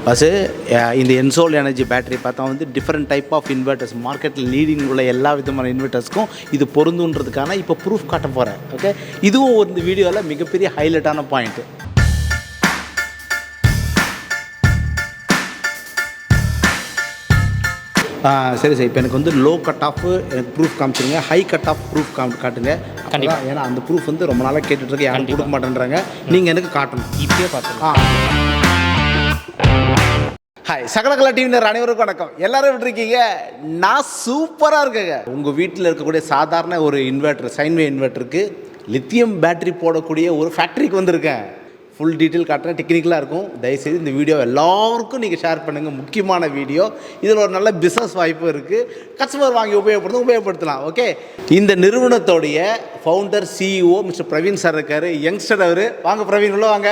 Bus இந்த என்சோல் energy battery பார்த்தா வந்து டிஃப்ரெண்ட் டைப் ஆஃப் இன்வெர்ட்டர்ஸ் மார்க்கெட்டில் லீடிங் உள்ள எல்லா விதமான இன்வெர்ட்டர்ஸ்க்கும் இது பொருந்துன்றதுக்கான இப்போ ப்ரூஃப் காட்ட போகிறேன். ஓகே, இதுவும் ஒரு இந்த வீடியோவில் மிகப்பெரிய ஹைலைட்டான பாயிண்ட்டு. சரி சார், இப்போ எனக்கு வந்து லோ கட் ஆஃப் எனக்கு ப்ரூஃப் காமிச்சிருங்க, ஹை கட் ஆஃப் ப்ரூஃப் காட்டுங்க. கண்டிப்பாக, ஏன்னா அந்த ப்ரூஃப் வந்து ரொம்ப நாளாக கேட்டுட்ருக்கு, யாரும் கொடுக்க மாட்டேன்றாங்க. நீங்கள் எனக்கு காட்டணும். இப்பயே பார்த்துக்கலாம். ஹாய், சகலகலா டிவினர் அனைவருக்கும் வணக்கம். எல்லாரும் எப்படி இருக்கீங்க? நான் சூப்பராக இருக்கேங்க. உங்கள் வீட்டில் இருக்கக்கூடிய சாதாரண ஒரு இன்வெர்ட்டர், சைன்வே இன்வெர்ட்டருக்கு லித்தியம் பேட்டரி போடக்கூடிய ஒரு ஃபேக்ட்ரிக்கு வந்திருக்கேன். ஃபுல் டீட்டெயில் காட்டுறேன், டெக்னிக்கலாக இருக்கும். தயவுசெய்து இந்த வீடியோ எல்லாருக்கும் நீங்கள் ஷேர் பண்ணுங்கள். முக்கியமான வீடியோ, இதில் ஒரு நல்ல பிஸ்னஸ் வாய்ப்பு இருக்குது. கஸ்டமர் வாங்கி உபயோகப்படுத்தலாம். ஓகே, இந்த நிறுவனத்தோடைய founder CEO mister Praveen sir இருக்கார். யங்ஸ்டர் அவர். வாங்க பிரவீன், உள்ள வாங்க.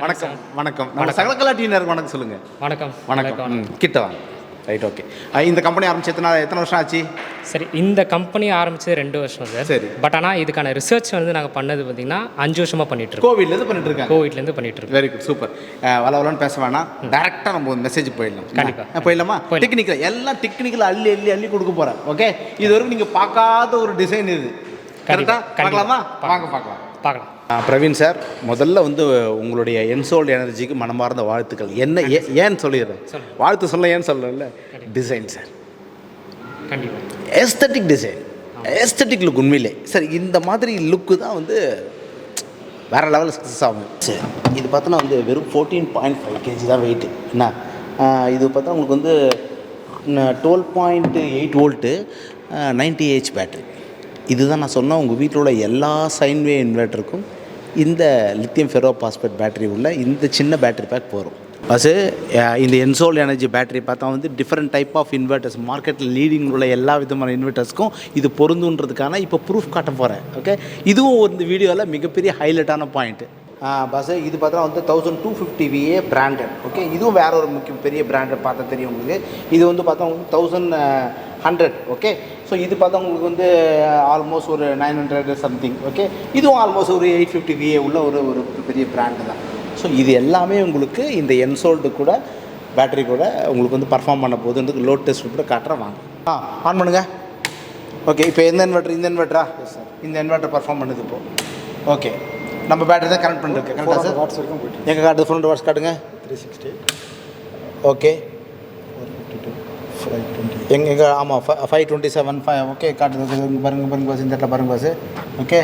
வணக்கம். வணக்கம். நம்ம சகலகலா டிவினருக்கு வணக்கம் சொல்லுங்கள். வணக்கம். வணக்கம். கிட்ட வாங்க. Right, okay. இந்த கம்பெனி ஆரம்பிச்சு எத்தனை வருஷம் ஆச்சு? சரி, இந்த கம்பெனி ஆரம்பிச்சது 2 வருஷம் சார். சரி, பட் ஆனால் இதுக்கான ரிசர்ச் வந்து நாங்கள் பண்ணது பார்த்தீங்கன்னா 5 வருஷமாக பண்ணிட்டு கோவிட்லேருந்து பண்ணிட்டு இருக்கோம். Very good, super. வளவலன்னு பேச வேணாம், டேரெக்டாக நம்ம மெசேஜ் போயிடலாம். கண்டிப்பாக போயிடலாமா? டெக்னிக்கல் எல்லாம் டெக்னிக்கல் அள்ளி கொடுக்க போகிறேன். ஓகே, இது வரைக்கும் நீங்கள் பார்க்காத ஒரு டிசைன் இது. கரெக்டாக பார்க்கலாமா? வாங்க பார்க்கலாம். பிரவீன் சார், முதல்ல வந்து உங்களுடைய என்சோல் எனர்ஜிக்கு மனமார்ந்த வாழ்த்துக்கள். என்ன ஏன்னு சொல்லிடுறேன், வாழ்த்து சொல்ல ஏன்னு சொல்லல. டிசைன் சார், கண்டிப்பாக எஸ்தட்டிக் டிசைன், எஸ்தட்டிக் லுக். உண்மையிலே சார் இந்த மாதிரி லுக்கு தான் வந்து வேறு லெவலில் சக்ஸஸ் ஆகும். சரி, இது பார்த்தோன்னா வந்து வெறும் 14.5 kg தான் வெயிட்டு. என்ன இது பார்த்தா உங்களுக்கு வந்து 12.8 வோல்ட்டு 90Ah பேட்ரி. இதுதான் நான் சொன்னேன், உங்கள் வீட்டில் உள்ள எல்லா சைன்வே இன்வெர்ட்டருக்கும் இந்த லித்தியம் ஃபெரோ பாஸ்பேட் பேட்டரி உள்ள இந்த சின்ன பேட்டரி பேக் போகும். பஸ்ஸு இந்த என்சோல் எனர்ஜி பேட்டரி பார்த்தா வந்து டிஃப்ரெண்ட் டைப் ஆஃப் இன்வெர்ட்டர்ஸ் மார்க்கெட்டில் லீடிங் உள்ள எல்லா விதமான இன்வெர்ட்டர்ஸ்க்கும் இது பொருந்துன்றதுக்கான இப்போ ப்ரூஃப் காட்ட போகிறேன். ஓகே, இதுவும் ஒரு இந்த வீடியோவில் மிகப்பெரிய ஹைலைட்டான பாயிண்ட்டு. பஸ்ஸு இது பார்த்தா வந்து 1250 VA பிராண்டட். ஓகே, இதுவும் வேற ஒரு பெரிய பிராண்டட் பார்த்தா தெரியும் உங்களுக்கு. இது வந்து பார்த்தா உங்களுக்கு 1100. ஓகே, ஸோ இது பார்த்தா உங்களுக்கு வந்து ஆல்மோஸ்ட் ஒரு 900 சம்திங். ஓகே, இதுவும் ஆல்மோஸ்ட் ஒரு 850 VA உள்ள ஒரு பெரிய பிராண்டு தான். ஸோ இது எல்லாமே உங்களுக்கு இந்த என்சோல்டு கூட பேட்டரி கூட உங்களுக்கு வந்து பர்ஃபார்ம் பண்ண போகுதுன்றது லோட் டெஸ்ட் கூட காட்டுறேன். வாங்க. ஆன் பண்ணுங்க. ஓகே, இப்போ இந்த இன்வெர்ட்டரா? எஸ் சார், இந்த இன்வெர்ட்டர் பர்ஃபார்ம் பண்ணுது இப்போது. ஓகே, நம்ம பேட்டரி தான் கனெக்ட் பண்ணிருக்கு. கரெக்டாக சார்? வாட்ஸ் வரைக்கும் போயிட்டு எங்கே காட்டுது? 400 வாட்ஸ் காட்டுங்க. 360. ஓகே, 520 எங்கே? ஆமாம், 527. ஓகே, காட்டுது பாருங்க பாஸ், இந்த இடத்துல பாருங்க பாஸ். ஓகே,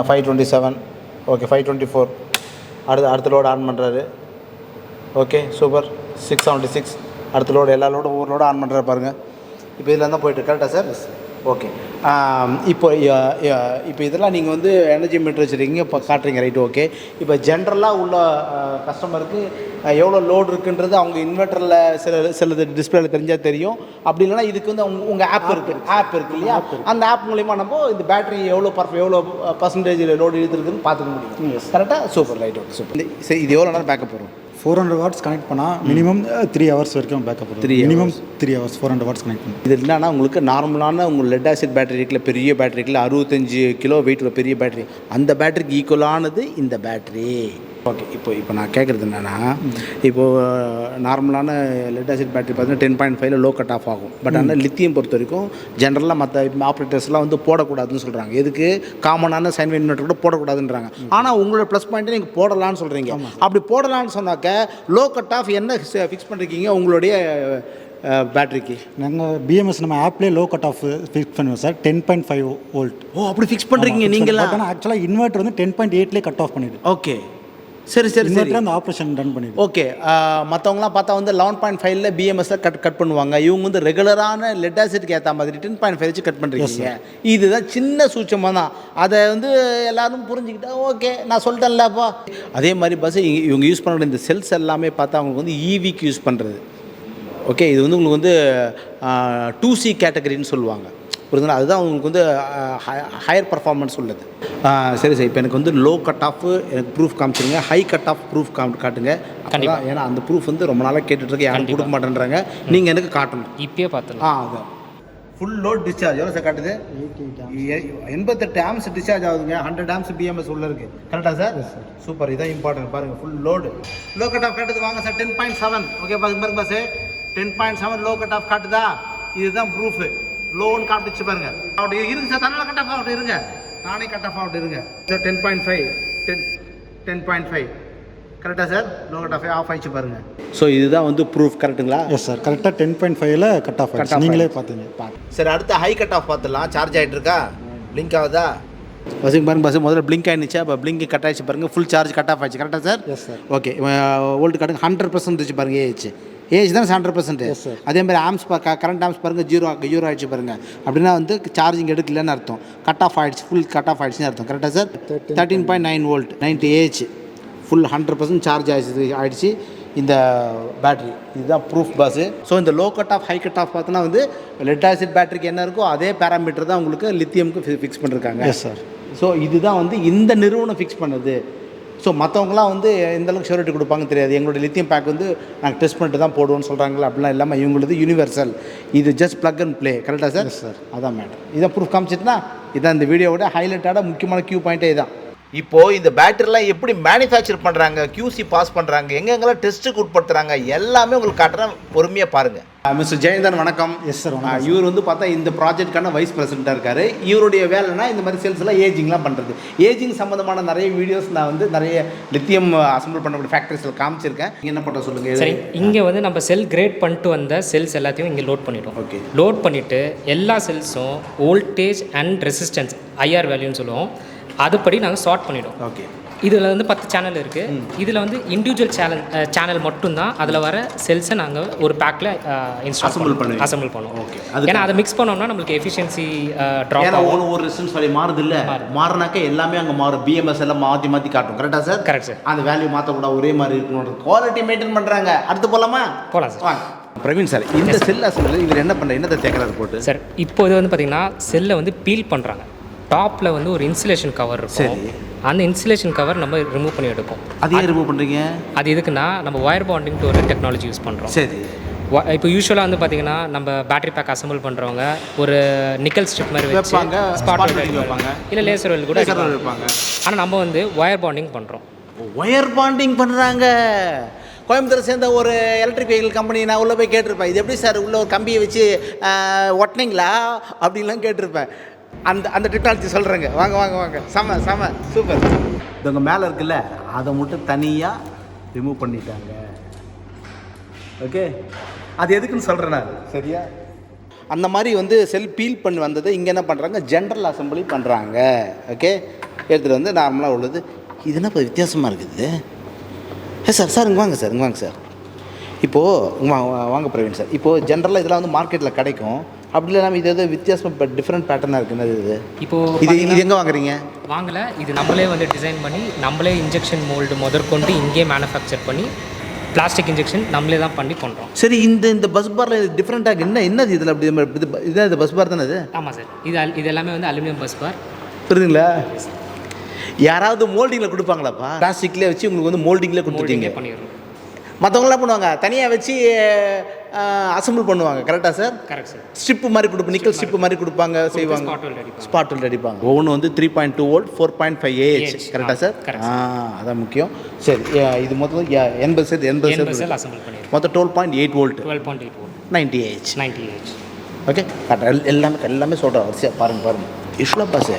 527. ஓகே, 524. அடுத்த லோடு ஆன் பண்ணுறாரு. Okay, super. 676. அடுத்த லோடு, எல்லா லோடும் ஒவ்வொரு லோடு ஆன் பண்ணுறாரு பாருங்கள். இப்போ இதில் தான் போய்ட்டு கரெக்டாக சார்? ஓகே, இப்போ இதெல்லாம் நீங்கள் வந்து எனர்ஜி மீட்டர் வச்சுருக்கீங்க, இப்போ காட்டுறீங்க. Right, okay. இப்போ ஜென்ரலாக உள்ள கஸ்டமருக்கு எவ்வளோ லோடு இருக்குன்றது அவங்க இன்வெர்ட்டரில் சிலது டிஸ்பிளேல தெரிஞ்சால் தெரியும். அப்படி இல்லைனா இதுக்கு வந்து உங்கள் ஆப் இருக்குது இல்லையா? அந்த ஆப் மூலிமா நம்ம இந்த பேட்டரி எவ்வளோ பர்சன்டேஜ் லோடு இருக்குதுன்னு பார்த்துக்க முடியும். கரெக்டாக? சூப்பர். Right, okay, super. சரி, இது எவ்வளோ நேரம் பேக்கப் வரும்? 400 வாட்ஸ் கனெக்ட் பண்ணால் மினிமம் 3 ஹவர்ஸ் வரைக்கும் பேக்கப் வரும். மினிமம் 3 ஹவர்ஸ் 400 வாட்ஸ் கனெக்ட் பண்ணணும். இது என்னன்னா உங்களுக்கு நார்மலான உங்கள் லெட் ஆசிட் பேட்டரி இருக்குல்ல, பெரிய பேட்டரி இருக்குல்ல, 65 கிலோ வெயிட் உள்ள பெரிய பேட்டரி, அந்த பேட்டரிக்கு ஈக்குவலானது இந்த பேட்டரி. ஓகே, இப்போ நான் கேட்குறது என்னென்னா, இப்போது நார்மலான லெட் ஆசிட் பேட்டரி பார்த்தீங்கன்னா 10.5 லோ கட் ஆஃப் ஆகும். பட் ஆனால் லித்தியம் பொறுத்த வரைக்கும் ஜென்ரலாக மற்ற ஆப்ரேட்டர்ஸ்லாம் வந்து போடக்கூடாதுன்னு சொல்கிறாங்க. எதுக்கு? காமனான சைன்வே இன்வெர்ட்டர் கூட போடக்கூடாதுன்றாங்க. ஆனால் உங்களோட ப்ளஸ் பாயிண்ட்டை நீங்கள் போடலான்னு சொல்கிறீங்க. அப்படி போடலான்னு சொன்னாக்க லோ கட் ஆஃப் என்ன ஃபிக்ஸ் பண்ணிருக்கீங்க உங்களுடைய பேட்டரிக்கு? நாங்கள் பிஎம்எஸ் நம்ம ஆப்லேயே லோ கட் ஆஃப் ஃபிக்ஸ் பண்ணுவோம் சார். 10.5 வோல்ட். ஓ, அப்படி ஃபிக்ஸ் பண்ணுறீங்க நீங்களா? ஆனால் ஆக்சுவலாக இன்வெர்ட்டர் வந்து 10.8லேயே கட் ஆஃப் பண்ணிடுது. ஓகே, சரி, அந்த ஆப்ரேஷன் டன் பண்ணி. ஓகே, மற்றவங்களாம் பார்த்தா வந்து 11.5 பிஎம்எஸ்ல கட் பண்ணுவாங்க. இவங்க வந்து ரெகுலரான லெட் ஆசிட்க்கு ஏற்ற மாதிரி 10.5 வச்சு கட் பண்ணுறீங்க. இதுதான் சின்ன சூட்சமாக தான். அதை வந்து எல்லாரும் புரிஞ்சுக்கிட்டா ஓகே, நான் சொல்லிட்டேன்லப்பா. அதே மாதிரி பஸ் இவங்க யூஸ் பண்ணுற இந்த செல்ஸ் எல்லாமே பார்த்தா அவங்களுக்கு வந்து ஈவிக்கு யூஸ் பண்ணுறது. ஓகே, இது வந்து உங்களுக்கு வந்து 2C கேட்டகரின்னு சொல்லுவாங்க. புரியுதுங்களா? அதுதான் உங்களுக்கு வந்து ஹையர் பர்ஃபார்மன்ஸ் உள்ளது. சரி சார், இப்போ எனக்கு வந்து லோ கட் ஆஃப் எனக்கு ப்ரூஃப் காமிச்சிருங்க, ஹை கட் ஆஃப் ப்ரூஃப் காட்டுங்க. கண்டிப்பாக, ஏன்னா அந்த ப்ரூஃப் வந்து ரொம்ப நாளாக கேட்டுட்ருக்கு, யாரும் கொடுக்க மாட்டேன்றாங்க. நீங்கள் எனக்கு காட்டணும். இப்பயே பார்த்துக்கலாம். அதான் ஃபுல் லோட் டிஸ்சார்ஜ் எவ்வளோ சார் காட்டுது 88 ஆம்ஸ் டிஸ்சார்ஜ் ஆகுதுங்க 100 ஆம்ஸ் பிஎம்எஸ் உள்ள இருக்கு கரெக்டாக சார் சூப்பர் இதான் இம்பார்ட்டன்ட் பாருங்க full load low cut of காட்டுது வாங்க சார் 10.7 ஓகே பாருங்க பாஸ் 10.7 லோ கட் ஆஃப் காட்டுதா இதுதான் ப்ரூஃப் லோன் காட்டுச்சு பாருங்க அப்படி இருக்கு சார் தன்னால கட் ஆஃப் ஆகட்டும் இருங்க நானே கட் ஆஃப் ஆகட்டும் இருங்க சார் 10.5 கரெக்டாக sir low cut off off ஆயிடுச்சு பாருங்க ஸோ இதுதான் வந்து ப்ரூஃப் கரெக்டுங்களா எஸ் சார் கரெக்டாக 10.5ல கட் ஆஃப் ஆகிடுச்சு நீங்களே பார்த்தீங்க சரி அடுத்து ஹை கட் ஆஃப் பார்த்துடலாம் சார்ஜ் ஆகிட்டு இருக்கா பிளிங்க் ஆகுதா பஸ்ஸுக்கு பாருங்க பஸ் முதல்ல பிளிங்க் ஆயிடுச்சு அப்போ பிளிங்க் கட் ஆயிடுச்சு பாருங்க ஃபுல் சார்ஜ் கட் ஆஃப் ஆயிடுச்சு கரெக்டாக sir yes sir okay volt காட்டுங்க 100% இருந்துச்சு பாருங்க ஏஜ் தான் 100%. அதே மாதிரி ஆம்ஸ் கரண்ட் ஆம்ஸ் பாருங்கள் ஜீரோ ஆயிடுச்சு பாருங்க அப்படின்னா வந்து சார்ஜிங் எடுக்கலன்னு அர்த்தம் கட் ஆஃப் ஆயிடுச்சு ஃபுல் கட் ஆஃப் ஆயிடுச்சுன்னு அர்த்தம் கரெக்டாக sir 13.9 volt 90 AH full 100% charge ஆயிடுச்சு இந்த பேட்ரி இதுதான் ப்ரூஃப் பஸ்ஸு ஸோ இந்த low cut of high cut of பார்த்தோன்னா வந்து லெட் ஆசிட் பேட்டரிக்கு என்ன இருக்கோ அதே பேராமீட்டர் தான் உங்களுக்கு லித்தியமுக்கு ஃபிக்ஸ் பண்ணிருக்காங்க எஸ் சார் ஸோ இதுதான் வந்து இந்த நிறுவனம் ஃபிக்ஸ் பண்ணது ஸோ மற்றவங்களாம் வந்து எந்தளவுக்கு ஷூரிட்டி கொடுப்பாங்கன்னு தெரியாது எங்களோட லித்தியம் பேக் வந்து நாங்கள் டெஸ்ட் பண்ணிட்டு தான் போடுவோம்னு சொல்கிறாங்களா அப்படிலாம் இல்லாமல் இவங்களது யூனிவர்சல் இது ஜஸ்ட் ப்ளக் அண்ட் ப்ளே கரெக்டாக சார் சார் அதான் மேடம் இதான் ப்ரூஃப் காமிச்சிட்டுனா இதான் இந்த வீடியோவோட ஹைலைட்டான முக்கியமான கியூ பாயிண்ட்டே இதான் இப்போது இந்த பேட்டரிலாம் எப்படி மேனுஃபேக்சர் பண்ணுறாங்க QC பாஸ் பண்ணுறாங்க எங்கெங்கெல்லாம் டெஸ்ட்டுக்கு உட்படுத்துகிறாங்க எல்லாமே உங்களுக்கு காட்டுறேன் பொறுமையாக பாருங்கள் மிஸ்டர் ஜெயந்தன் வணக்கம் எஸ் சார் இவர் வந்து பார்த்தா இந்த ப்ராஜெக்ட்கான வைஸ் பிரசிடெண்ட்டாக இருக்கார் இவருடைய வேலைனா இந்த மாதிரி செல்ஸ்லாம் ஏஜிங்லாம் பண்ணுறது ஏஜிங் சம்மந்தமான நிறைய வீடியோஸ் நான் வந்து நிறைய லித்தியம் அசம்பிள் பண்ணக்கூடிய ஃபேக்ட்ரிஸில் காமிச்சிருக்கேன் நீங்கள் என்ன பண்ணுற சொல்லுங்கள் சரி இங்கே வந்து நம்ம செல் கிரேட் பண்ணிட்டு வந்த செல்ஸ் எல்லாத்தையும் இங்கே லோட் பண்ணிவிடும் ஓகே லோட் பண்ணிவிட்டு எல்லா செல்ஸும் வோல்டேஜ் அண்ட் ரெசிஸ்டன்ஸ் ஐஆர் வேல்யூன்னு சொல்லுவோம் அதுபடி நாங்கள் சார்ட் பண்ணிவிடுவோம் ஓகே இதில் வந்து 10 சேனல் இருக்குது இதில் வந்து இண்டிவிஜுவல் சேனல் மட்டும்தான் அதில் வர செல்ஸை நாங்கள் ஒரு பேக்கில் அசம்பிள் பண்ணுவோம் ஓகே ஏன்னா அதை மிக்ஸ் பண்ணோம்னா நம்மளுக்கு எஃபிஷியன்சி ட்ராப் ஏன்னா ஒரு ரெசிஸ்டன்ஸ் வேல்யூ மாறுது இல்லை மாறினாக்கா எல்லாமே அங்கே மாறும் பிஎம்எஸ் எல்லாம் மாற்றி காட்டும் கரெக்டாக சார் கரெக்ட் சார் அந்த வேல்யூ மாற்றக்கூடாது ஒரே மாதிரி இருக்கணும் குவாலிட்டி மெயின்டைன் பண்ணுறாங்க அடுத்து போகலாமா போகலாம் சார் வாங்க பிரவீன் சார் இந்த செல் அசம்பிள் இவர் என்ன பண்ணுற என்னத்தை தேக்கிறாரு போட்டு சார் இப்போ இது வந்து பார்த்திங்கன்னா செல்லை வந்து பீல் பண்ணுறாங்க டாப்பில் வந்து ஒரு இன்சுலேஷன் கவர் இருக்கும் அந்த இன்சுலேஷன் கவர் நம்ம ரிமூவ் பண்ணி எடுப்போம் அது ஏன் ரிமூவ் பண்ணுறீங்க அது எதுக்குன்னா நம்ம ஒயர் பாண்டிங் ஒரு டெக்னாலஜி யூஸ் பண்ணுறோம் சரி இப்போ யூஸ்வலாக வந்து பார்த்தீங்கன்னா நம்ம பேட்டரி பேக் அசம்பிள் பண்ணுறவங்க ஒரு நிக்கல் ஸ்ட்ரிப் மாதிரி வைப்பாங்க ஸ்பாட் வைப்பாங்க இல்லை லேசர் வெல் கூட வைப்பாங்க ஆனால் நம்ம வந்து ஒயர் பாண்டிங் பண்ணுறோம் ஒயர் பாண்டிங் பண்ணுறாங்க கோயம்புத்தூர் சேர்ந்த ஒரு எலக்ட்ரிக் வெஹிக்கிள் கம்பெனி நான் உள்ளே போய் கேட்டிருப்பேன் இது எப்படி சார் உள்ளே ஒரு கம்பியை வச்சு ஒட்டினீங்களா அப்படின்லாம் கேட்டிருப்பேன் அந்த டெக்னாலஜி சொல்கிறேங்க வாங்க செம சூப்பர் இவங்க மேலே இருக்குல்ல அதை மட்டும் தனியாக ரிமூவ் பண்ணிட்டாங்க ஓகே அது எதுக்குன்னு சொல்கிறேன் நான் சரியா அந்த மாதிரி வந்து செல் பீல் பண்ணி வந்ததை இங்கே என்ன பண்ணுறாங்க ஜென்ரல் அசம்பிளி பண்ணுறாங்க ஓகே எடுத்துகிட்டு வந்து நார்மலாக உள்ளது இது என்ன இப்போ வித்தியாசமாக இருக்குது சார் இங்கே வாங்க சார் இப்போது வாங்க பிரவீன் சார் இப்போது ஜென்ரலாக இதெல்லாம் வந்து மார்க்கெட்டில் கிடைக்கும் அப்படி இல்லாமல் இது எதோ வித்தியாசமாக இப்போ டிஃப்ரெண்ட் பேட்டர்னாக இருக்குன்னு இது இப்போது இது எங்கே வாங்குறீங்க வாங்கலை இது நம்மளே வந்து டிசைன் பண்ணி நம்மளே இன்ஜெக்ஷன் மோல்டு முதற்கொண்டு இங்கே மேனுஃபேக்சர் பண்ணி பிளாஸ்டிக் இன்ஜெக்ஷன் நம்மளே தான் பண்ணி பண்ணுறோம் சரி இந்த பஸ் பாரில் டிஃப்ரெண்ட்டாக என்னது இதில் அப்படி இதான் இது பஸ் பார் தானே இது ஆமாம் சார் இது எல்லாமே வந்து அலுமினியம் பஸ் பார் புரியுதுங்களா யாராவது மோல்டிங்கில் கொடுப்பாங்களாப்பா பிளாஸ்டிக்லேயே வச்சு உங்களுக்கு வந்து மோல்டிங்லேயே கொடுத்துட்டீங்க பண்ணிடுறோம் மற்றவங்களாம் பண்ணுவாங்க தனியாக வச்சு அசம்பிள் பண்ணுவாங்க கரெக்டாக சார் கரெக்ட் சார் ஸ்ட்ரிப்பு மாதிரி கொடுப்போம் நிக்கல் ஸ்ட்ரிப்பு மாதிரி கொடுப்பாங்க செய்வாங்க ஸ்பாட் வெல்ட் அடிப்பாங்க ஒவ்வொன்று வந்து 3.2 வோல்ட் 4.5 ஏஹெச் கரெக்டாக சார் அதான் முக்கியம் சரி இது மொத்தம் 80 செல் அசம்பிள் பண்ணிடுறோம் மொத்தம் 12.8 வோல்ட் 90 ஏஹெச் ஓகே எல்லாமே சொல்கிறேன் வரிசையாக பாருங்கள் யூஸ்வலாக பாஸ்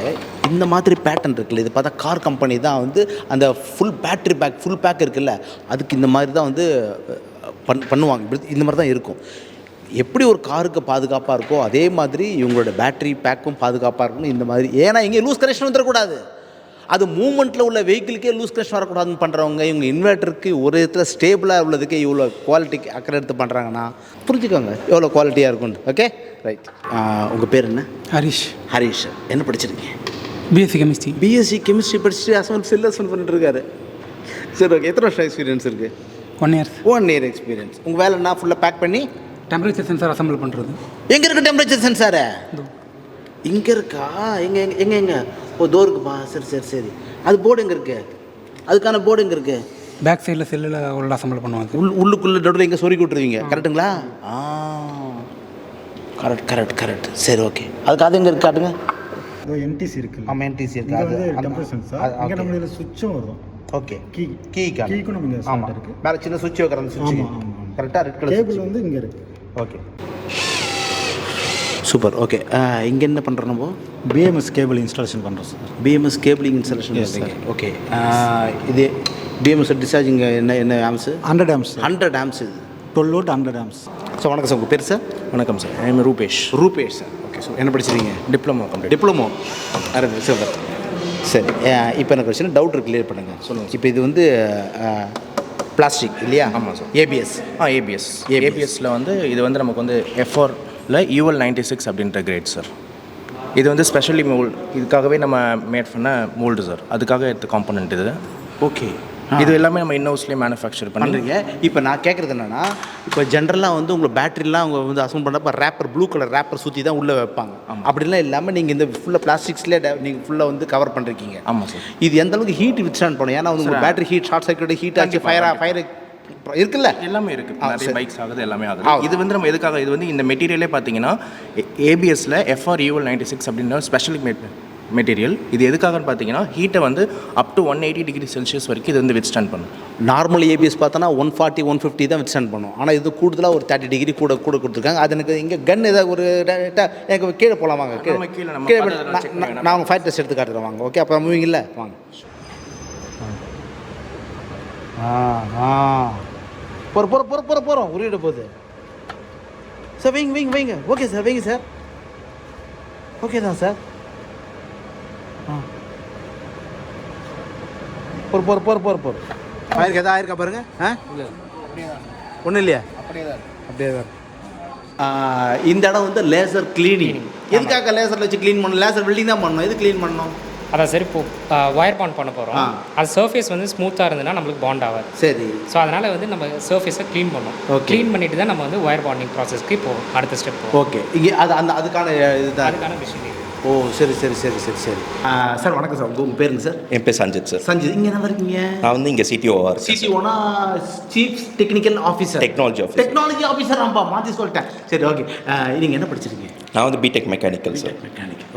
இந்த மாதிரி பேட்டர்ன் இருக்குல்ல இது பார்த்தா கார் கம்பெனி தான் வந்து அந்த full battery pack full pack இருக்குல்ல அதுக்கு இந்த மாதிரி தான் வந்து பண்ணுவாங்க இந்த மாதிரி தான் இருக்கும் எப்படி ஒரு காருக்கு பாதுகாப்பாக இருக்கோ அதே மாதிரி இவங்களோட பேட்ரி பேக்கும் பாதுகாப்பாக இருக்கணும் இந்த மாதிரி ஏன்னா இங்கே லூஸ் கனெக்ஷன் வந்துடக்கூடாது அது மூவ்மெண்ட்டில் உள்ள வெஹிக்கிளுக்கே லூஸ் கனெக்ஷன் வரக்கூடாதுன்னு பண்ணுறவங்க இவங்க இன்வெர்ட்டருக்கு ஒரு இடத்துல ஸ்டேபிளாக உள்ளதுக்கு இவ்வளோ குவாலிட்டிக்கு அக்கறை எடுத்து பண்ணுறாங்கன்னா புரிஞ்சுக்கோங்க எவ்வளோ குவாலிட்டியாக இருக்கும்னு ஓகே ரைட் உங்கள் பேர் என்ன ஹரிஷ் என்ன படிச்சிருக்கீங்க பிஎஸ்சி கெமிஸ்ட்ரி படிச்சுட்டு செல் அசம்பிள் பண்ணிட்டு இருக்காரு சரி ஓகே எத்தனை வருஷம் எக்ஸ்பீரியன்ஸ் இருக்குது 1 இயர் எக்ஸ்பீரியன்ஸ் உங்கள் வேலை என்ன ஃபுல்லாக பேக் பண்ணி டெம்பரேச்சர் சென்சார் அசம்பிள் பண்ணுறது எங்கே இருக்குது டெம்பரேச்சர் சென்சாரு இங்கே இருக்கா எங்கே ஓ இருக்குப்பா சரி அது போர்டு எங்கே இருக்குது அதுக்கான போர்டு எங்கே இருக்குது பேக் சைடில் செல்லில் உள்ள அசம்பிள் பண்ணுவாங்க உள்ளுக்குள்ளே நடுவில் எங்கே சொருக்கி விட்டுருவீங்க கரெக்டுங்களா கரெக்ட். சரி ஓகே. அதுக்கு அது எங்கே இருக்கு காட்டுங்க. இதோ என்டிசி இருக்கு. ஆமாம் என்டிசி இங்கே இருக்குது. வந்து டெம்பரேச்சர் சென்சார். இங்கே நம்ம இதில் சுவிட்சும் வரும். ஓகே. கீக்கும் நம்ம இங்கே ஸ்டார்ட் இருக்குது. மேலே சின்ன சுவிட்ச் வைக்கிற அந்த சுவிட்ச். ஆமாம். கரெக்டாக ரெட் கலர் கேபிள் வந்து இங்கே இருக்குது. Okay super. ஓகே இங்கே என்ன பண்ணுறோம் நம்ம? பிஎம்எஸ் கேபிள் இன்ஸ்டாலேஷன் பண்ணுறோம் சார். பிஎம்எஸ் கேபிளிங் இன்ஸ்டாலேஷன் பண்ணுறீங்க. ஓகே இது பிஎம்எஸ் டிஸ்சார்ஜிங் என்ன ஆம்ஸு? 100 ஆம்ஸ். 100 ஆம்ஸ் இது. 12 வோல்ட் 100 ஆம்ஸ். ஸோ வணக்கம் சார், உங்கள் பேர் சார்? வணக்கம் sir, I'm Rupesh sir. Okay so என்ன படிச்சிருக்கீங்க? Diploma complete. டிப்ளமோ. சூப்பர். சரி இப்போ எனக்கு ஒரு சின்ன டவுட் இருக்கு, கிளியர் பண்ணுங்கள். சொல்லுங்கள். இப்போ இது வந்து பிளாஸ்டிக் இல்லையா? ஆமாம் சார். ஏபிஎஸ். ஏபிஎஸ்சில் வந்து இது வந்து நமக்கு வந்து எஃப்ஆரில் UL 96 அப்படின்ற கிரேட் சார். இது வந்து ஸ்பெஷலி மோல்டு, இதுக்காகவே நம்ம மேட் பண்ண மோல்டு சார். அதுக்காக எடுத்த காம்பனண்ட் இது. ஓகே. இது எல்லாமே நம்ம இன்னோஸ்லேயே மேனுஃபேக்சர் பண்ணுறீங்க. இப்போ நான் கேட்குறது என்னென்னா, இப்போ ஜென்ரலாக வந்து உங்களை பேட்டரிலாம் அவங்க வந்து அசம்பிள் பண்ணுறப்ப ரேப்பர் ப்ளூ கலர் ரேப்பர் சுற்றி தான் உள்ளே வைப்பாங்க. அப்படிலாம் இல்லாமல் நீங்கள் இந்த ஃபுல்லாக பிளாஸ்டிக்ஸ்லேயே நீங்கள் ஃபுல்லாக வந்து கவர் பண்ணிருக்கீங்க. ஆமாம் சார். இது எந்த அளவுக்கு ஹீட் வித்ஸ்டாண்ட் பண்ணும்? ஏன்னா வந்து உங்கள் battery heat short circuit heat ஆச்சு ஃபயர் இருக்குல்ல, எல்லாமே இருக்குது. நிறைய பைக்ஸ் ஆகுது, எல்லாமே ஆகுது. இது வந்து நம்ம எதுக்காக, இது வந்து இந்த மெட்டீரியலே பார்த்தீங்கன்னா ஏபிஎஸ்சில் UL 96 அப்படின்ற ஸ்பெஷல் மெட்டீரியல். இது எதுக்காகன்னு பார்த்தீங்கன்னா ஹீட்டை வந்து அப் டு 180 டிகிரி செல்சியஸ் வரைக்கும் இது வந்து வித்ஸ்டாண்ட் பண்ணும். நார்மல் ஏபிஎஸ் பார்த்தோன்னா 140 150 தான் வித்ஸ்டாண்ட் பண்ணும். ஆனால் இது கூடுதலாக ஒரு 30 டிகிரி கூட கொடுத்துருக்காங்க. அது எனக்கு இங்கே கன் ஏதாவது ஒரு எனக்கு கீழே போகலாம் வாங்க. கீழே நான் அவங்க ஃபயர் டெஸ்ட் எடுத்து காட்டுறேன் வாங்க. ஓகே அப்போ மூவிங் இல்லை வாங்க. போகிறோம் உருவிட போகுது சார். வைங்க. ஓகே சார், வைங்க சார். ஓகே தான் சார். போர் ஆயிருக்கா? எதாவது ஆயிருக்கா பாருங்க. ஒன்றும் இல்லையா? அப்படியே தான். இந்த இடம் வந்து லேசர் கிளீனிங். எதுக்காக லேசரில் வச்சு க்ளீன் பண்ணணும்? லேசர் வெல்டிங் தான் பண்ணணும். எது க்ளீன் பண்ணணும்? அதான் சரி, இப்போ ஒயர் பாண்ட் பண்ண போகிறோம். அது சர்ஃபேஸ் வந்து ஸ்மூத்தாக இருந்ததுன்னா நம்மளுக்கு பாண்ட் ஆகாது. சரி. ஸோ அதனால் வந்து நம்ம சர்ஃபேஸை க்ளீன் பண்ணோம். க்ளீன் பண்ணிட்டு தான் நம்ம வந்து ஒயர் பாண்டிங் ப்ராசஸ்க்கு இப்போ அடுத்த ஸ்டெப். ஓகே. இங்கே அதுக்கான இதுதான், அதுக்கான மிஷின். ஓ சரி. சார் வணக்கம் சார், உங்கள் பேருங்க சார்? என் பேர் சஞ்சித் சார். சஞ்சித், இங்கே என்ன இருக்கீங்க? நான் வந்து இங்கே சிடிஓவாக இருக்கேன். சிடிஓனா chief technical officer. Technology officer. மாற்றி சொல்லிட்டேன். சரி ஓகே. நீங்கள் என்ன படிச்சிருக்கீங்க? நான் வந்து பிடெக் மெக்கானிக்கல் சார்.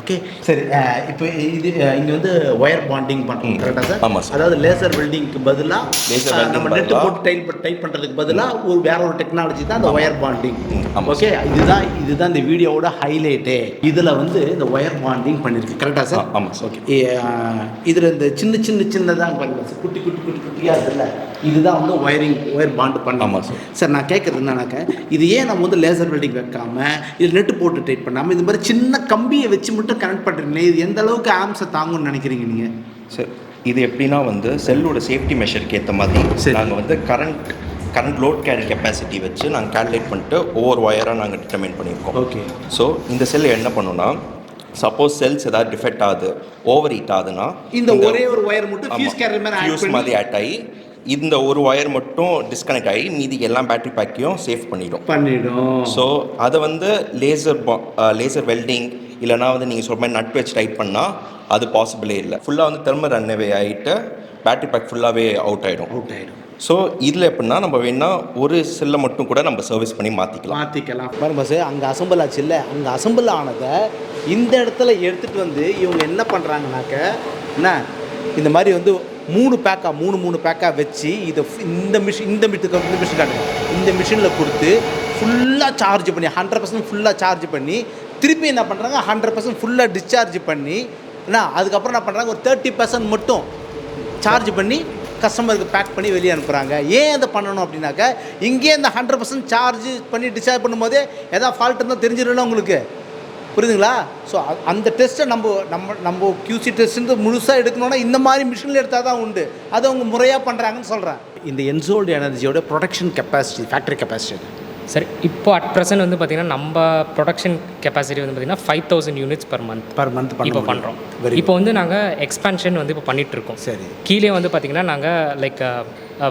ஓகே சரி. இப்போ இது இங்கே வந்து ஒயர் பாண்டிங் பண்ணுறோம் கரெக்டாக சார்? ஆமாம் சார். அதாவது லேசர் வெல்டிங்க்கு பதிலாக நம்ம நெட்டு போட்டு டைப் பண்ணுறதுக்கு பதிலாக வேற ஒரு டெக்னாலஜி தான் இந்த ஒயர் பாண்டிங். ஓகே இதுதான் இந்த வீடியோவோட ஹைலைட்டே. இதில் வந்து இந்த ஒயர் பாண்டிங் பண்ணியிருக்கு கரெக்டாக சார்? ஆமாம் சார். ஓகே. இதில் இந்த சின்னதாக பாருங்கள் சார், குட்டியாக இருக்குல்ல, இதுதான் வந்து ஒயர் பாண்டு பண்ண. ஆமாம் சார். சார் நான் கேட்குறது என்னன்னாக்க, இது ஏன் நம்ம வந்து லேசர் வெல்டிங் வைக்காமல் இதில் நெட்டு போட்டு டைப் பண்ணாமல் இது மாதிரி சின்ன கம்பியை வச்சு மட்டும் கனெக்ட் பண்ணுறீங்களே, இது எந்த அளவுக்கு ஆம்ஸை தாங்கும்னு நினைக்கிறீங்க நீங்கள்? சார் இது எப்படின்னா வந்து செல்லோட சேஃப்டி மெஷருக்கு ஏற்ற மாதிரி நாங்கள் வந்து கரண்ட் லோட் கேரி கெப்பாசிட்டி வச்சு நாங்கள் கால்குலேட் பண்ணிட்டு ஒவ்வொரு ஒயராக நாங்கள் டிட்டர்மைன் பண்ணியிருக்கோம். ஓகே. ஸோ இந்த செல் என்ன பண்ணோன்னா, சப்போஸ் செல்ஸ் ஏதாவது டிஃபெக்ட் ஆகுது, ஓவர் ஹீட் ஆகுதுன்னா இந்த ஒரே ஒரு ஒயர் மட்டும் ஃபியூஸ் மாதிரி ஆட் ஆகி இந்த ஒரு ஒயர் மட்டும் டிஸ்கனெக்ட் ஆகி மீதி எல்லா பேட்டரி பேக்கையும் சேஃப் பண்ணிடும். ஸோ அதை வந்து லேசர் வெல்டிங் இல்லைனா வந்து நீங்கள் சொல்கிற மாதிரி நட் வச்சு டைட் பண்ணால் அது பாசிபிளே இல்லை. ஃபுல்லாக வந்து தெர்மல் ரன்வே ஆகிட்டு பேட்டரி பேக் ஃபுல்லாகவே அவுட் ஆகிடும். ஸோ இதில் எப்படின்னா நம்ம வேணால் ஒரு செல்லை மட்டும் கூட நம்ம சர்வீஸ் பண்ணி மாற்றிக்கலாம். பாருங்க பஸ், அங்கே அசம்பிள் ஆச்சு இல்லை, அங்கே அசம்பிள் ஆனதை இந்த இடத்துல எடுத்துகிட்டு வந்து இவங்க என்ன பண்ணுறாங்கனாக்க, என்ன இந்த மாதிரி வந்து 3 பேக்காக வச்சு இதை இந்த மிஷின் காட்டுங்க, இந்த மிஷினில் கொடுத்து ஃபுல்லாக சார்ஜ் பண்ணி 100% ஃபுல்லாக சார்ஜ் பண்ணி திருப்பி என்ன பண்ணுறாங்க 100% ஃபுல்லாக டிஸ்சார்ஜ் பண்ணி அதுக்கப்புறம் என்ன பண்ணுறாங்க ஒரு 30% மட்டும் சார்ஜ் பண்ணி கஸ்டமருக்கு பேக் பண்ணி வெளியே அனுப்புகிறாங்க. ஏன் அதை பண்ணணும் அப்படின்னாக்கா, இங்கேயே இந்த 100% சார்ஜ் பண்ணி டிஸ்சார்ஜ் பண்ணும்போதே எதாவது ஃபால்ட் இருந்தால் தெரிஞ்சிடல உங்களுக்கு, புரியுதுங்களா? ஸோ அந்த டெஸ்ட்டை நம்ம QC டெஸ்ட்டு முழுசாக எடுக்கணுன்னா இந்த மாதிரி மிஷினில் எடுத்தால் தான் உண்டு. அதை அவங்க முறையாக பண்ணுறாங்கன்னு சொல்கிறேன். இந்த என்சோல்டு எனர்ஜியோட ப்ரொடக்ஷன் கெப்பாசிட்டி, ஃபேக்ட்ரி கெப்பாசிட்டி சரி, இப்போ அட் ப்ரெசென்ட் வந்து பார்த்திங்கன்னா நம்ம ப்ரொடக்ஷன் கெப்பாசிட்டி வந்து பார்த்திங்கன்னா 5000 யூனிட்ஸ் பர் மந்த் இப்போ பண்ணுறோம். இப்போ வந்து நாங்கள் எக்ஸ்பேன்ஷன் வந்து இப்போ பண்ணிகிட்ருக்கோம். சரி. கீழே வந்து பார்த்திங்கன்னா நாங்கள் லைக்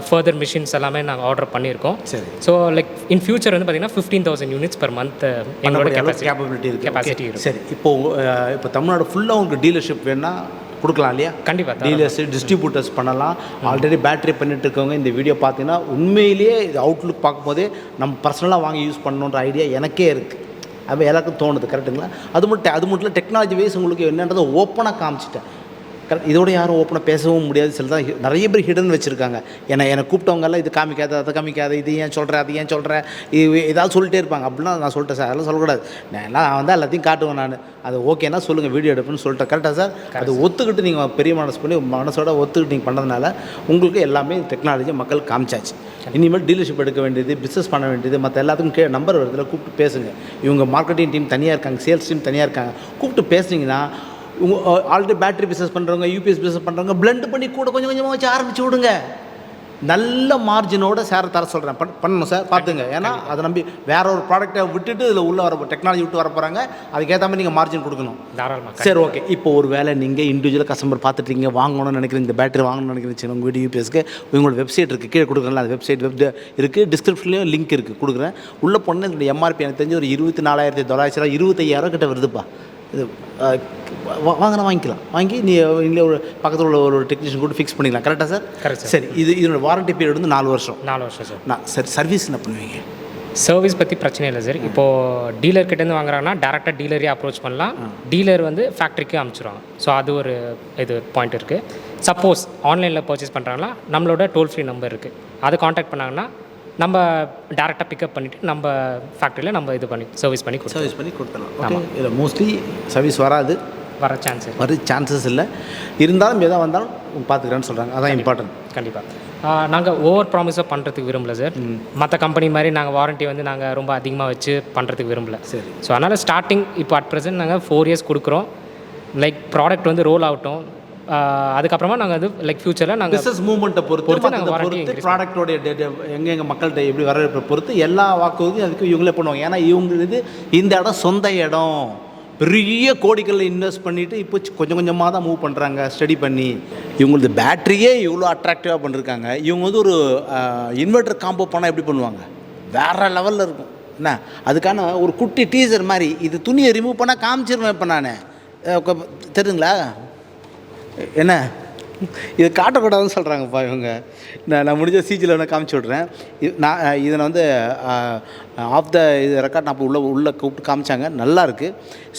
ஃபர்தர் மிஷின்ஸ் எல்லாமே நாங்கள் ஆர்டர் பண்ணியிருக்கோம். சரி. ஸோ லைக் இன் ஃபியூச்சர் வந்து பார்த்திங்கன்னா 15000 யூனிட்ஸ் பர் மந்த் எங்களோட கெப்பாசிட்டி இருக்குது. சரி. இப்போ தமிழ்நாடு ஃபுல்லாக உங்களுக்கு டீலர்ஷிப் வேணால் கொடுக்கலாம் இல்லையா? கண்டிப்பாக. டீலர்ஸ் டிஸ்ட்ரிபியூட்டர்ஸ் பண்ணலாம். ஆல்ரெடி பேட்டரி பண்ணிட்டு இருக்கவங்க இந்த வீடியோ பார்த்தீங்கன்னா உண்மையிலேயே இது அவுட்லுக் பார்க்கும்போதே நம்ம பர்சனலாக வாங்கி யூஸ் பண்ணணுன்ற ஐடியா எனக்கே இருக்குது. அப்போ எல்லாருக்கும் தோணுது. கரெக்டுங்களா? அது மட்டும் இல்லை, டெக்னாலஜி வைஸ் உங்களுக்கு என்னன்றதை ஓப்பனாக காமிச்சிட்டேன். கரெக்ட். இதோட யாரும் ஓப்பனாக பேசவும் முடியாது. சில தான் நிறைய பேர் ஹிடன் வச்சுருக்காங்க. என்னை கூப்பிட்டவங்கெல்லாம் இது காமிக்காத, அதை காமிக்காத, இது ஏன் சொல்கிற, அது ஏன் சொல்கிற, இது ஏதாவது சொல்லிட்டே இருப்பாங்க. அப்படின்னா நான் சொல்லிட்டேன் சார், அதெல்லாம் சொல்லக்கூடாது. நான் வந்து எல்லாத்தையும் காட்டுவேன். நான் அது ஓகேன்னா சொல்லுங்கள், வீடியோ எடுப்புன்னு சொல்லிட்டேன். கரெக்டாக சார்? அது ஒத்துக்கிட்டு நீங்கள் பெரிய மனசோட ஒத்துக்கிட்டு நீங்கள் பண்ணதுனால உங்களுக்கு எல்லாமே டெக்னாலஜி மக்கள் காமிச்சாச்சு. இனிமேல் டீலர்ஷிப் எடுக்க வேண்டியது, பிஸ்னஸ் பண்ண வேண்டியது, மற்ற எல்லாத்துக்கும் நம்பர் வருதுல, கூப்பிட்டு பேசுங்க. இவங்க மார்க்கெட்டிங் டீம் தனியாக இருக்காங்க, சேல்ஸ் டீம் தனியாக இருக்காங்க. கூப்பிட்டு பேசுனீங்கன்னா ஆல்ரெடி பேட்டரி பிஸ்னஸ் பண்ணுறவங்க, யூபிஎஸ் பிஸ்னஸ் பண்ணுறவங்க பிளெண்ட் பண்ணி கூட கொஞ்சம் கொஞ்சமாக வச்சு ஆரம்பிச்சு விடுங்க. நல்ல மார்ஜினோட சேர தர சொல்கிறேன். பண்ணணும் சார், பார்த்துங்க. ஏன்னா அதை நம்பி வேற ஒரு ப்ராடக்ட்டை விட்டுட்டு இதில் உள்ளே வர டெக்னாலஜி விட்டு வர போகிறாங்க. அதுக்கேற்ற மாதிரி நீங்கள் மார்ஜின் கொடுக்கணும். தாராளமாக. சரி, ஓகே. இப்போ ஒரு வேளை நீங்கள் இண்டிவிஜுவல் கஸ்டமர் பார்த்துட்டீங்க, வாங்கணும்னு நினைக்கிறீங்க, இந்த பேட்டரி வாங்கணும்னு நினைக்கிறீங்க, உங்கள் வீடு யூபிஎஸ்க்கு உங்களோட வெப்சைட் இருக்குது, கீழே கொடுக்குறேன். அது வெப்சைட் இருக்குது, டிஸ்கிரிப்ஷன்லேயும் லிங்க் இருக்குது, கொடுக்குறேன். உள்ளே போனால் இதோட எம்ஆர்பி எனக்கு தெரிஞ்சு ஒரு 24,900 25,000 கிட்ட வருதுப்பா. இது வாங்கினா வாங்கிக்கலாம். வாங்கி நீ இல்லை ஒரு பக்கத்தில் உள்ள ஒரு டெக்னீஷியன் கூட ஃபிக்ஸ் பண்ணிக்கலாம். கரெக்டாக சார்? கரெக்ட். சரி, இதோட வாரண்டி பீரியட் வந்து 4 வருஷம். 4 வருஷம் சார். சரி, சர்வீஸ் என்ன பண்ணுவீங்க? சர்வீஸ் பற்றி பிரச்சனை இல்லை சார். இப்போது டீலர்கிட்டேருந்து வாங்குறாங்கன்னா டேரெக்டாக டீலரே அப்ரோச் பண்ணலாம். டீலர் வந்து ஃபேக்ட்ரிக்கு அனுப்பிச்சிடுவாங்க. ஸோ அது ஒரு பாயிண்ட் இருக்குது. சப்போஸ் ஆன்லைனில் பர்ச்சேஸ் பண்ணுறாங்கன்னா நம்மளோட டோல் ஃப்ரீ நம்பர் இருக்குது, அதை காண்டாக்ட் பண்ணாங்கன்னா நம்ம டேரெக்டாக பிக்கப் பண்ணிவிட்டு நம்ம ஃபேக்ட்ரியில் நம்ம சர்வீஸ் பண்ணி கொடுத்துடலாம். ஆமாம். இல்லை, மோஸ்ட்லி சர்வீஸ் வர சான்சஸ் இல்லை. இருந்தாலும் எதாக வந்தாலும் பார்த்துக்கிறேன்னு சொல்கிறாங்க. அதான் இம்பார்ட்டன்ட். கண்டிப்பாக நாங்கள் ஓவர் ப்ராமிஸாக பண்ணுறதுக்கு விரும்பல சார். மற்ற கம்பெனி மாதிரி நாங்கள் வாரண்ட்டி வந்து நாங்கள் ரொம்ப அதிகமாக வச்சு பண்ணுறதுக்கு விரும்பல. சரி. ஸோ அதனால் ஸ்டார்டிங் இப்போ அட் ப்ரெசென்ட் நாங்கள் 4 இயர்ஸ் கொடுக்குறோம். லைக் ப்ராடக்ட் வந்து ரோல் ஆகட்டும். அதுக்கப்புறமா நாங்கள் வந்து லைக் ஃபியூச்சரில் நாங்கள் பிஸ்னஸ் மூவ்மெண்ட்டை பொறுத்து ப்ராடக்டோடைய எங்கெங்கே மக்கள்கிட்ட எப்படி வரவேற்பை பொறுத்து எல்லா வாக்குறுதியும் அதுக்கு இவங்களே பண்ணுவாங்க. ஏன்னா இவங்களுக்கு இந்த இடம் சொந்த இடம். பெரிய கோடிகளில் இன்வெஸ்ட் பண்ணிவிட்டு இப்போ கொஞ்சம் கொஞ்சமாக தான் மூவ் பண்ணுறாங்க, ஸ்டடி பண்ணி. இவங்களது பேட்டரியே இவ்வளோ அட்ராக்டிவாக பண்ணிருக்காங்க. இவங்க வந்து ஒரு இன்வெர்ட்டர் காம்போ பண்ணால் எப்படி பண்ணுவாங்க? வேறு லெவலில் இருக்கும். என்ன, அதுக்கான ஒரு குட்டி டீசர் மாதிரி இது துணியை ரிமூவ் பண்ணால் காமிச்சிருவேன். இப்போ நான் தெரியுங்களா என்ன, இது காட்டக்கூடாதுன்னு சொல்கிறாங்கப்பா இவங்க. நான் முடிஞ்ச சிஜியில் வேணால் காமிச்சு விட்றேன். இதை வந்து ஆஃப் த இது ரெக்கார்ட் நான் இப்போ உள்ளே கூப்பிட்டு காமிச்சாங்க. நல்லாயிருக்கு,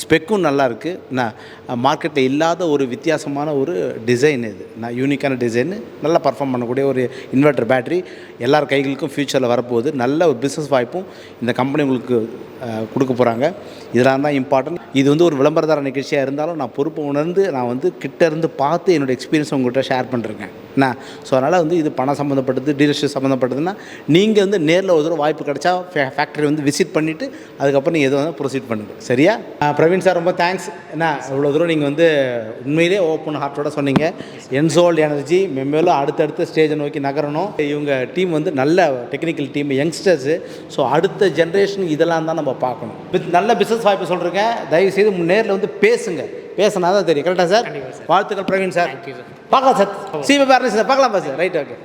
ஸ்பெக்கும் நல்லாயிருக்கு. நான் மார்க்கெட்டில் இல்லாத ஒரு வித்தியாசமான ஒரு டிசைன். இது யூனிக்கான டிசைனு, நல்லா பர்ஃபார்ம் பண்ணக்கூடிய ஒரு இன்வெர்ட்டர் பேட்டரி எல்லார் கைகளுக்கும் ஃப்யூச்சரில் வரப்போகுது. நல்ல ஒரு பிஸ்னஸ் வாய்ப்பும் இந்த கம்பெனி உங்களுக்கு கொடுக்க போகிறாங்க. இதெல்லாம் தான் இம்பார்ட்டன்ட். இது வந்து ஒரு விளம்பரதார நிகழ்ச்சியாக இருந்தாலும் நான் பொறுப்பை உணர்ந்து நான் வந்து கிட்டேருந்து பார்த்து என்னோடய எக்ஸ்பீரியன்ஸ் உங்கள்கிட்ட ஷேர் பண்ணுறேங்க. என்ன, ஸோ அதனால் வந்து இது பணம் சம்மந்தப்பட்டது, டீலர்ஷிப் சம்மந்தப்பட்டதுன்னா நீங்கள் வந்து நேரில் ஒரு தடவை வாய்ப்பு கிடைச்சா ஃபேக்ட்ரி வந்து விசிட் பண்ணிவிட்டு அதுக்கப்புறம் நீங்கள் எது வந்து ப்ரொசீட் பண்ணுங்கள். சரியா? பிரவீன் சார், ரொம்ப தேங்க்ஸ். என்ன, இவ்வளோ தூரம் நீங்கள் வந்து உண்மையிலே ஓப்பன் ஹார்ட்டோட சொன்னீங்க. என்சோல்ட் எனர்ஜி மெம்மேலும் அடுத்தடுத்த ஸ்டேஜை நோக்கி நகரணும். இவங்க டீம் வந்து நல்ல டெக்னிக்கல் டீம், யங்ஸ்டர்ஸு. ஸோ அடுத்த ஜென்ரேஷன் இதெல்லாம் தான் நம்ம பார்க்கணும். நல்ல பிஸ்னஸ் வாய்ப்பு சொல்கிறேங்க. தயவுசெய்து நேரில் வந்து பேசினா தான் தெரியும். கரெக்டாக சார்? வாழ்த்துக்கள் பிரவீன் சார். பார்க்கலாம் சார். சிபி பார்க்கலாம் சார். பார்க்கலாம் சார். Right, okay.